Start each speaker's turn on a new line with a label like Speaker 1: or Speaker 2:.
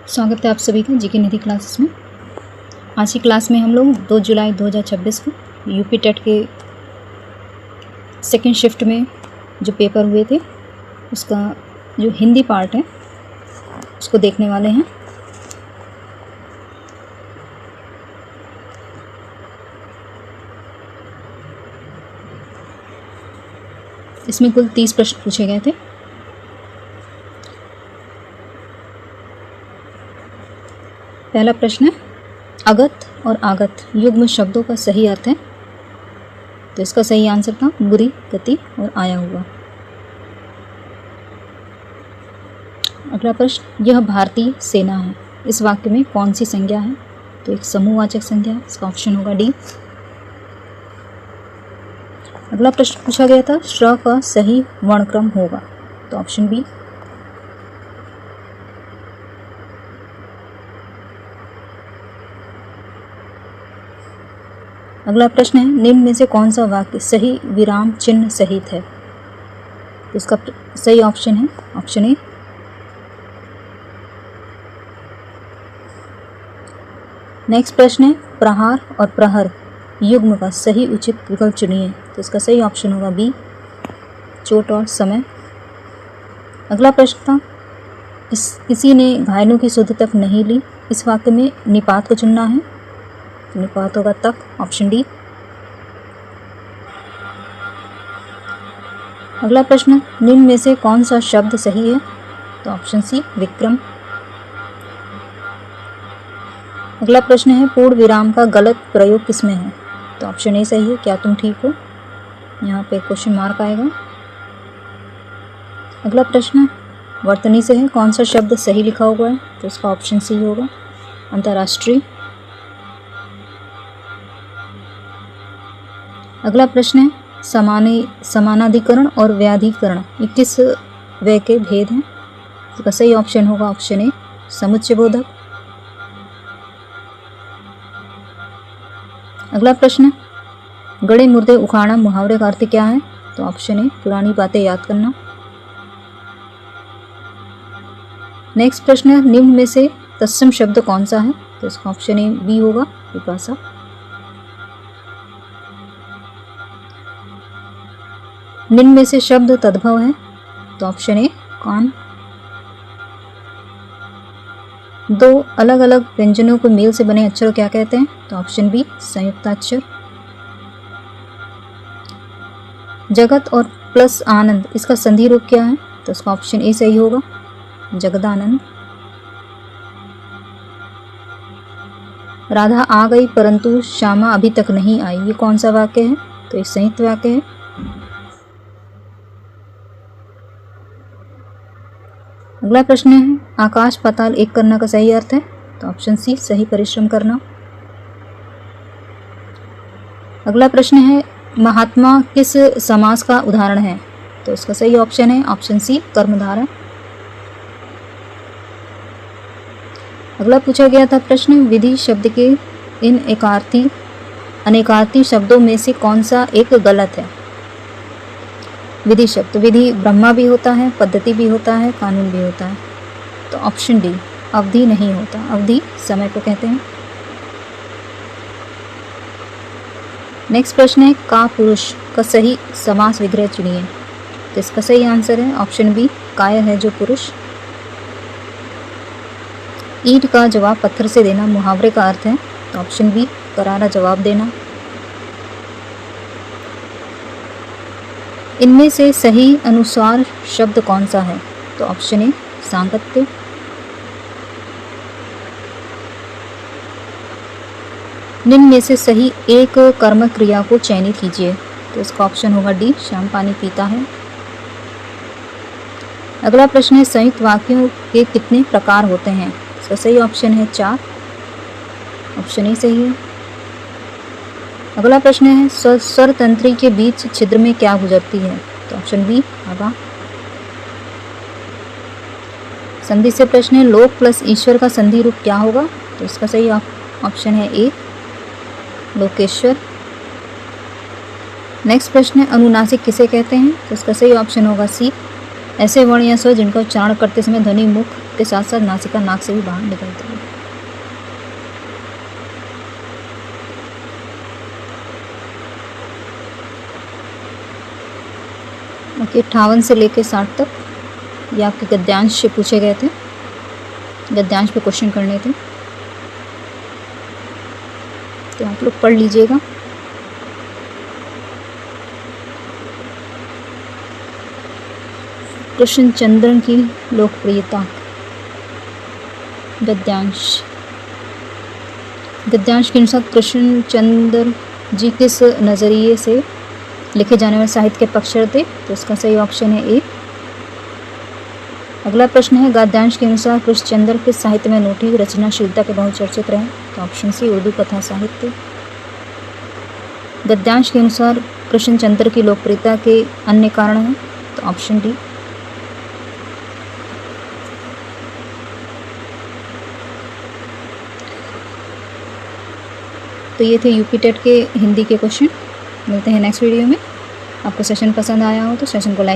Speaker 1: स्वागत है आप सभी का जीके निधि क्लासेस में। आज की क्लास में हम लोग 2 जुलाई 2026 को यूपी टेट के सेकेंड शिफ्ट में जो पेपर हुए थे उसका जो हिंदी पार्ट है उसको देखने वाले हैं। इसमें कुल 30 प्रश्न पूछे गए थे। पहला प्रश्न है, अगत और आगत युग्म शब्दों का सही अर्थ है। तो इसका सही आंसर था बुरी गति और आया हुआ। अगला प्रश्न, यह भारतीय सेना है, इस वाक्य में कौन सी संज्ञा है? तो एक समूहवाचक संज्ञा है, इसका ऑप्शन होगा डी। अगला प्रश्न पूछा गया था, श्र का सही वर्णक्रम होगा, तो ऑप्शन बी। अगला प्रश्न है, निम्न में से कौन सा वाक्य सही विराम चिन्ह सहित है? तो इसका सही ऑप्शन है ऑप्शन ए। नेक्स्ट प्रश्न है, प्रहार और प्रहर युग्म का सही उचित विकल्प चुनिए। तो इसका सही ऑप्शन होगा बी, चोट और समय। अगला प्रश्न था, किसी ने घायलों की सुध तक नहीं ली, इस वाक्य में निपात को चुनना है। निपात होगा तक, ऑप्शन डी। अगला प्रश्न, निम्न में से कौन सा शब्द सही है? तो ऑप्शन सी, विक्रम। अगला प्रश्न है, पूर्ण विराम का गलत प्रयोग किसमें है? तो ऑप्शन ए सही है, क्या तुम ठीक हो, यहाँ पे क्वेश्चन मार्क आएगा। अगला प्रश्न वर्तनी से है, कौन सा शब्द सही लिखा हुआ है? तो इसका ऑप्शन सी होगा, अंतर्राष्ट्रीय। अगला प्रश्न है, समानाधिकरण और व्याधिकरण ये किस व्यय के भेद हैं? इसका सही ऑप्शन होगा ऑप्शन ए, समुच्चयबोधक। अगला प्रश्न, गड़े मुर्दे उखाड़ना मुहावरे का अर्थ क्या है? तो ऑप्शन ए, पुरानी बातें याद करना। नेक्स्ट प्रश्न है, निम्न में से तत्सम शब्द कौन सा है? तो इसका ऑप्शन ए बी होगा, विपाशा। निम्न में से शब्द तद्भव है? तो ऑप्शन ए, कान। दो अलग अलग व्यंजनों को मेल से बने अक्षर क्या कहते हैं? तो ऑप्शन बी, संयुक्ताक्षर। जगत और प्लस आनंद इसका संधि रूप क्या है? तो इसका ऑप्शन ए सही होगा, जगदानंद। राधा आ गई परंतु श्यामा अभी तक नहीं आई, ये कौन सा वाक्य है? तो एक संयुक्त वाक्य है। अगला प्रश्न है, आकाश पाताल एक करना का सही अर्थ है? तो ऑप्शन सी, सही परिश्रम करना। अगला प्रश्न है, महात्मा किस समास का उदाहरण है? तो इसका सही ऑप्शन है ऑप्शन सी, कर्मधारय। अगला पूछा गया था प्रश्न, विधि शब्द के इन अनेकार्थी शब्दों में से कौन सा एक गलत है? विधि शब्द, विधि ब्रह्मा भी होता है, पद्धति भी होता है, कानून भी होता है। तो ऑप्शन डी, अवधि नहीं होता, अवधि समय को कहते हैं। नेक्स्ट प्रश्न है, का पुरुष का सही समास विग्रह चुनिए। तो इसका सही आंसर है ऑप्शन बी, काय है जो पुरुष। ईंट का जवाब पत्थर से देना मुहावरे का अर्थ है? तो ऑप्शन बी, करारा जवाब देना। इनमें से सही अनुस्वार शब्द कौन सा है? तो ऑप्शन ए, सांगत्य। निम्न में से सही एक कर्म क्रिया को चयनित कीजिए। तो इसका ऑप्शन होगा डी, श्याम पानी पीता है। अगला प्रश्न है, संयुक्त वाक्यों के कितने प्रकार होते हैं? इसका सही ऑप्शन है 4, ऑप्शन ए सही है। अगला प्रश्न है, स्वर तंत्री के बीच छिद्र में क्या गुजरती है? तो ऑप्शन बी, हवा। संधि से प्रश्न है, लोक प्लस ईश्वर का संधि रूप क्या होगा? तो इसका सही ऑप्शन है ए, लोकेश्वर। नेक्स्ट प्रश्न है, अनुनासिक किसे कहते हैं? तो इसका सही ऑप्शन होगा सी, ऐसे वर्ण या स्वर जिनका उच्चारण करते समय ध्वनि मुख के साथ साथ नासिका नाक से भी बाहर निकलती है। ओके, 58 से लेकर 60 तक ये आपके गद्यांश से पूछे गए थे, गद्यांश पे क्वेश्चन करने थे, तो आप लोग पढ़ लीजिएगा। कृष्णचंद्र की लोकप्रियता, गद्यांश के अनुसार कृष्णचंद्र जी किस नज़रिए से लिखे जाने वाले साहित्य के पक्षधर थे, तो इसका सही ऑप्शन है ए। अगला प्रश्न है, गद्यांश के अनुसार कृष्णचंद्र किस साहित्य में अनूठी रचनाशीलता के बहुचर्चित रहे, तो ऑप्शन सी उर्दू कथा साहित्य। गद्यांश के अनुसार कृष्णचंद्र की लोकप्रियता के अन्य कारण हैं, तो ऑप्शन डी। तो ये थे यूपी टेट के हिंदी के क्वेश्चन। मिलते हैं नेक्स्ट वीडियो में। आपको सेशन पसंद आया हो तो सेशन को लाइक